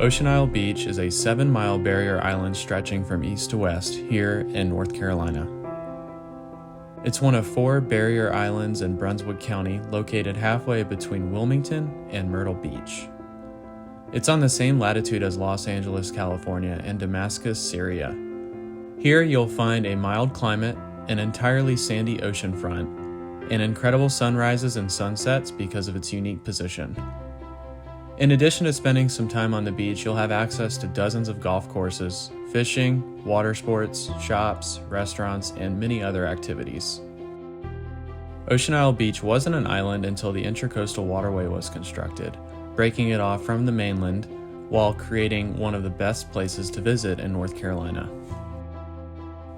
Ocean Isle Beach is a 7-mile barrier island stretching from east to west here in North Carolina. It's one of 4 barrier islands in Brunswick County located halfway between Wilmington and Myrtle Beach. It's on the same latitude as Los Angeles, California, and Damascus, Syria. Here you'll find a mild climate, an entirely sandy ocean front, and incredible sunrises and sunsets because of its unique position. In addition to spending some time on the beach, you'll have access to dozens of golf courses, fishing, water sports, shops, restaurants, and many other activities. Ocean Isle Beach wasn't an island until the Intracoastal Waterway was constructed, breaking it off from the mainland while creating one of the best places to visit in North Carolina.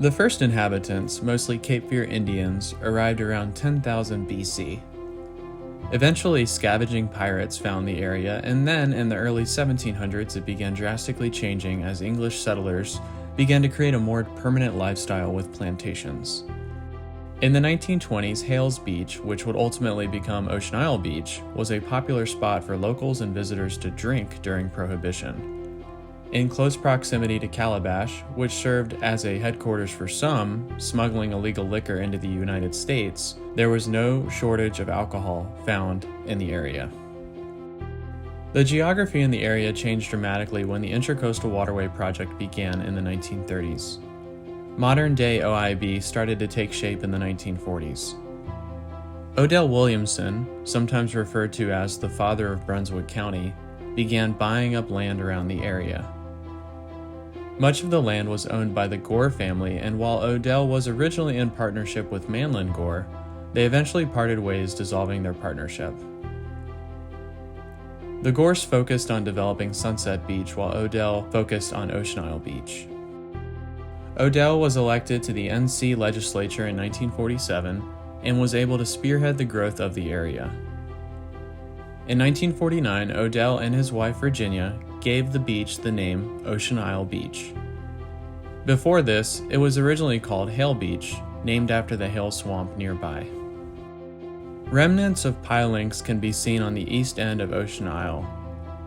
The first inhabitants, mostly Cape Fear Indians, arrived around 10,000 BC. Eventually, scavenging pirates found the area, and then in the early 1700s it began drastically changing as English settlers began to create a more permanent lifestyle with plantations. In the 1920s, Hales Beach, which would ultimately become Ocean Isle Beach, was a popular spot for locals and visitors to drink during Prohibition. In close proximity to Calabash, which served as a headquarters for some smuggling illegal liquor into the United States, there was no shortage of alcohol found in the area. The geography in the area changed dramatically when the Intracoastal Waterway project began in the 1930s. Modern-day OIB started to take shape in the 1940s. Odell Williamson, sometimes referred to as the father of Brunswick County, began buying up land around the area. Much of the land was owned by the Gore family, and while Odell was originally in partnership with Manlin Gore, they eventually parted ways, dissolving their partnership. The Gores focused on developing Sunset Beach, while Odell focused on Ocean Isle Beach. Odell was elected to the NC legislature in 1947 and was able to spearhead the growth of the area. In 1949, Odell and his wife Virginia gave the beach the name Ocean Isle Beach. Before this, it was originally called Hale Beach, named after the Hale Swamp nearby. Remnants of pilings can be seen on the east end of Ocean Isle.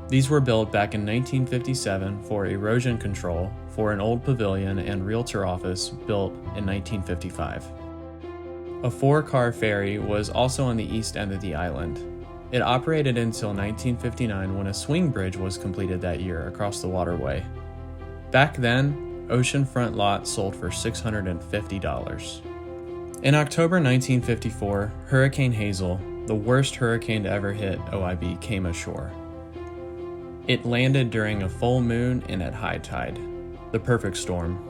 These were built back in 1957 for erosion control for an old pavilion and realtor office built in 1955. A 4-car ferry was also on the east end of the island. It operated until 1959 when a swing bridge was completed that year across the waterway. Back then, oceanfront lots sold for $650. In October 1954, Hurricane Hazel, the worst hurricane to ever hit OIB, came ashore. It landed during a full moon and at high tide, the perfect storm.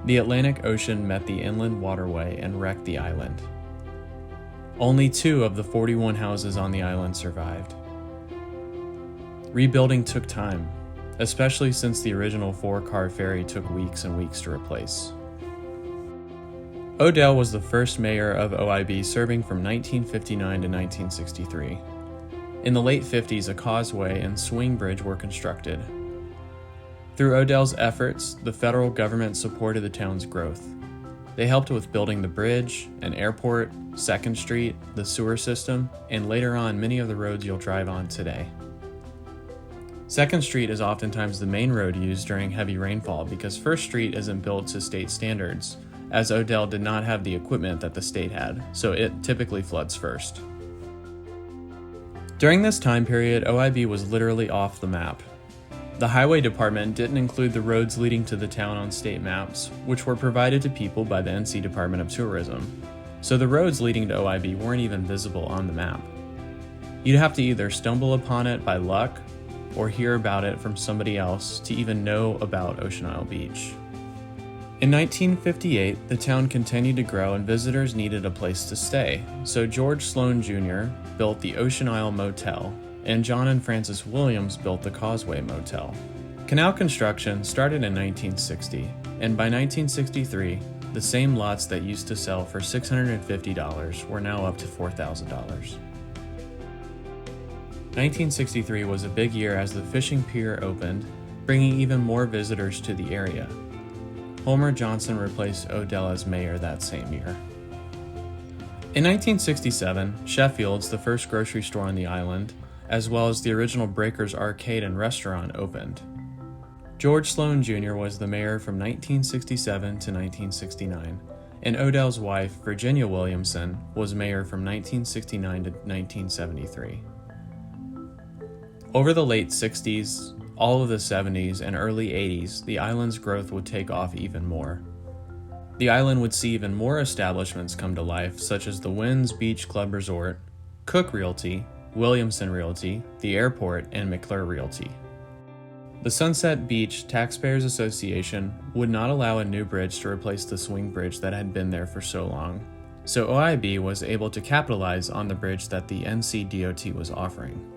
The Atlantic Ocean met the inland waterway and wrecked the island. Only 2 of the 41 houses on the island survived. Rebuilding took time, especially since the original 4-car ferry took weeks and weeks to replace. Odell was the first mayor of OIB, serving from 1959 to 1963. In the late 50s, a causeway and swing bridge were constructed. Through Odell's efforts, the federal government supported the town's growth. They helped with building the bridge, an airport, 2nd Street, the sewer system, and later on many of the roads you'll drive on today. 2nd Street is oftentimes the main road used during heavy rainfall because 1st Street isn't built to state standards, as Odell did not have the equipment that the state had, so it typically floods first. During this time period, OIB was literally off the map. The highway department didn't include the roads leading to the town on state maps, which were provided to people by the NC Department of Tourism, so the roads leading to OIB weren't even visible on the map. You'd have to either stumble upon it by luck or hear about it from somebody else to even know about Ocean Isle Beach. In 1958, the town continued to grow and visitors needed a place to stay, so George Sloan Jr. built the Ocean Isle Motel, and John and Frances Williams built the Causeway Motel. Canal construction started in 1960, and by 1963, the same lots that used to sell for $650 were now up to $4,000. 1963 was a big year as the fishing pier opened, bringing even more visitors to the area. Homer Johnson replaced Odell as mayor that same year. In 1967, Sheffield's, the first grocery store on the island, as well as the original Breakers Arcade and Restaurant opened. George Sloan Jr. was the mayor from 1967 to 1969, and Odell's wife, Virginia Williamson, was mayor from 1969 to 1973. Over the late 60s, all of the 70s, and early 80s, the island's growth would take off even more. The island would see even more establishments come to life, such as the Winds Beach Club Resort, Cook Realty, Williamson Realty, the airport, and McClure Realty. The Sunset Beach Taxpayers Association would not allow a new bridge to replace the swing bridge that had been there for so long, so OIB was able to capitalize on the bridge that the NCDOT was offering.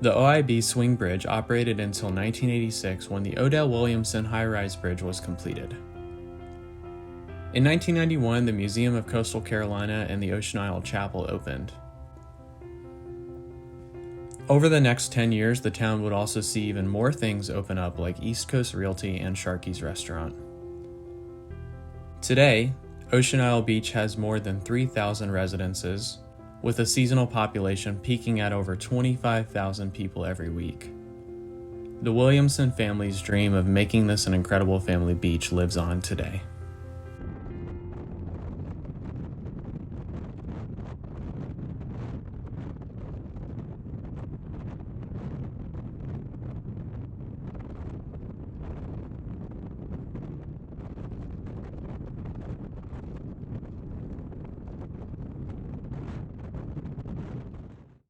The OIB swing bridge operated until 1986 when the Odell Williamson high-rise bridge was completed. In 1991, the Museum of Coastal Carolina and the Untitled Chapel opened. Over the next 10 years, the town would also see even more things open up like East Coast Realty and Sharky's Restaurant. Today, Ocean Isle Beach has more than 3,000 residences, with a seasonal population peaking at over 25,000 people every week. The Williamson family's dream of making this an incredible family beach lives on today.